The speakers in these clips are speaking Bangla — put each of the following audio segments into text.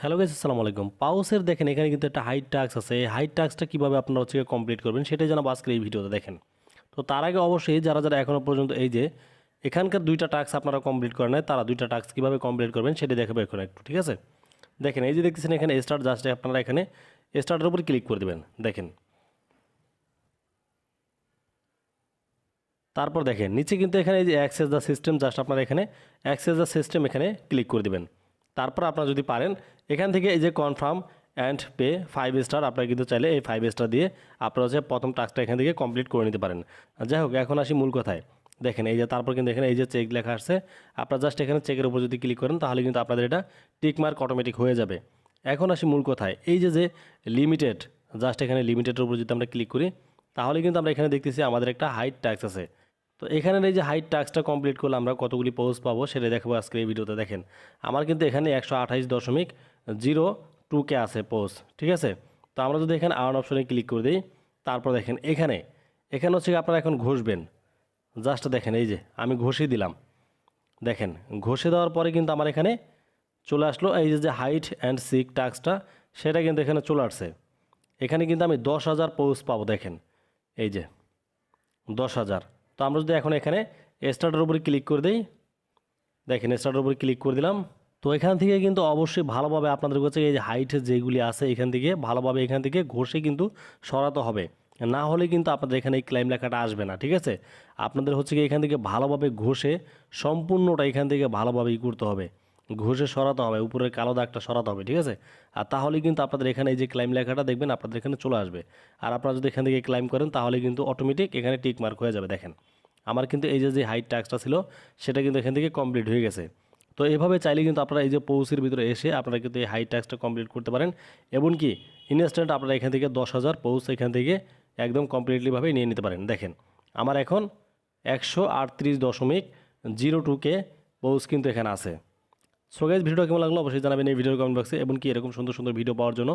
হ্যালো গাইস, আসসালামু আলাইকুম। পাউসের দেখেন এখানে কিন্তু একটা হাইট টাস্ক আছে। এই হাইট টাস্কটা কীভাবে আপনারা হচ্ছে কমপ্লিট করবেন সেটাই জানাবো আজকের এই ভিডিওতে। দেখেন, তো তার আগে অবশ্যই যারা যারা এখনও পর্যন্ত এই যে এখানকার দুইটা টাস্ক আপনারা কমপ্লিট করেন নাই, তারা দুইটা টাস্ক কীভাবে কমপ্লিট করবেন সেটা দেখাবো এখন একটু, ঠিক আছে? দেখেন, এই যে দেখতেছেন এখানে স্টার্ট, জাস্ট আপনারা এখানে স্টার্টের উপর ক্লিক করে দেবেন। দেখেন, তারপর দেখেন নিচে কিন্তু এখানে এই যে অ্যাক্সেস দ্য সিস্টেম, জাস্ট আপনারা এখানে অ্যাক্সেস দ্য সিস্টেম এখানে ক্লিক করে দেবেন। তারপর আপনারা যদি পারেন এখান থেকে এই যে কনফার্ম অ্যান্ড পে 5 স্টার, আপনারা কিন্তু চাইলে এই 5 স্টার দিয়ে আপনারা হচ্ছে প্রথম টাস্কটা এখান থেকে কমপ্লিট করে নিতে পারেন। যাই হোক, এখন আসি মূল কথায়। দেখেন এই যে তারপর কিন্তু এখানে এই যে চেক লেখা আসছে, আপনারা জাস্ট এখানে চেকের উপর যদি ক্লিক করেন তাহলে কিন্তু আপনাদের এটা টিক মার্ক অটোমেটিক হয়ে যাবে। এখন আসি মূল কথায়, এই যে যে লিমিটেড, জাস্ট এখানে লিমিটেডের উপর যদি আমরা ক্লিক করি তাহলে কিন্তু আমরা এখানে দেখতেছি আমাদের একটা হাইট ট্যাক্স আছে। তো এখানে এই যে হাইট টাস্কটা কমপ্লিট করলে আমরা কতগুলি পোস্ট পাবো সেটা দেখাবো আজকে এই ভিডিওতে। দেখেন, আমার কিন্তু এখানে 128.02K আছে পোস্ট, ঠিক আছে? তো আমরা যদি এখানে আর্ন অপশনে ক্লিক করে দিই, তারপর দেখেন এখানে এখানে হচ্ছে আপনারা এখন ঘষবেন। জাস্ট দেখেন এই যে আমি ঘষে দিলাম। দেখেন, ঘষে দেওয়ার পরে কিন্তু আমার এখানে চলে আসলো এই যে যে হাইট অ্যান্ড সিক টাস্কটা, সেটা কিন্তু এখানে চলে আসছে। এখানে কিন্তু আমি 10,000 পোস্ট পাবো। দেখেন এই যে 10,000। তো আমরা যদি এখন এখানে স্টার্টের উপরে ক্লিক করে দিই, দেখেন স্টার্টের উপরে ক্লিক করে দিলাম। তো এখান থেকে কিন্তু অবশ্যই ভালোভাবে আপনাদের কাছে এই যে হাইটের যেগুলি আছে এখান থেকে ভালোভাবে এখান থেকে ঘষে কিন্তু সরাতে হবে, না হলে কিন্তু আপনাদের এখানে এই ক্লাইম লেখাটা আসবে না, ঠিক আছে? আপনাদের হচ্ছে কি এখান থেকে ভালোভাবে ঘষে সম্পূর্ণটা এখান থেকে ভালোভাবে করতে হবে, ঘষে সরাতে হবে, উপরের কালো দাগটা সরাতে হবে, ঠিক আছে? আর তাহলে কিন্তু আপনাদের এখানে এই যে ক্লাইম লেখাটা দেখবেন আপনাদের এখানে চলে আসবে। আর আপনারা যদি এখান থেকে ক্লাইম করেন তাহলে কিন্তু অটোমেটিক এখানে টিক মার্ক হয়ে যাবে। দেখেন, আমার কিন্তু এই যে যে হাইট টাস্কটা ছিল সেটা কিন্তু এখান থেকে কমপ্লিট হয়ে গেছে। তো এভাবে চাইলে কিন্তু আপনারা এই যে পৌসের ভিতরে এসে আপনারা কিন্তু এই হাইট টাস্কটা কমপ্লিট করতে পারেন, এমনকি ইনস্ট্যান্ট আপনারা এখান থেকে 10,000 পৌস এখান থেকে একদম কমপ্লিটলিভাবে নিয়ে নিতে পারেন। দেখেন, আমার এখন 138.02K পৌস কিন্তু এখানে আছে। সো গাইস, ভিডিওটা কেমন লাগলো অবশ্যই জানাবেন এই ভিডিওর কমেন্ট বক্সে, এবং কি এরকম সুন্দর সুন্দর ভিডিও পাওয়ার জন্য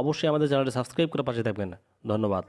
অবশ্যই আমাদের চ্যানেলটি সাবস্ক্রাইব করে পাশে থাকবেন। ধন্যবাদ।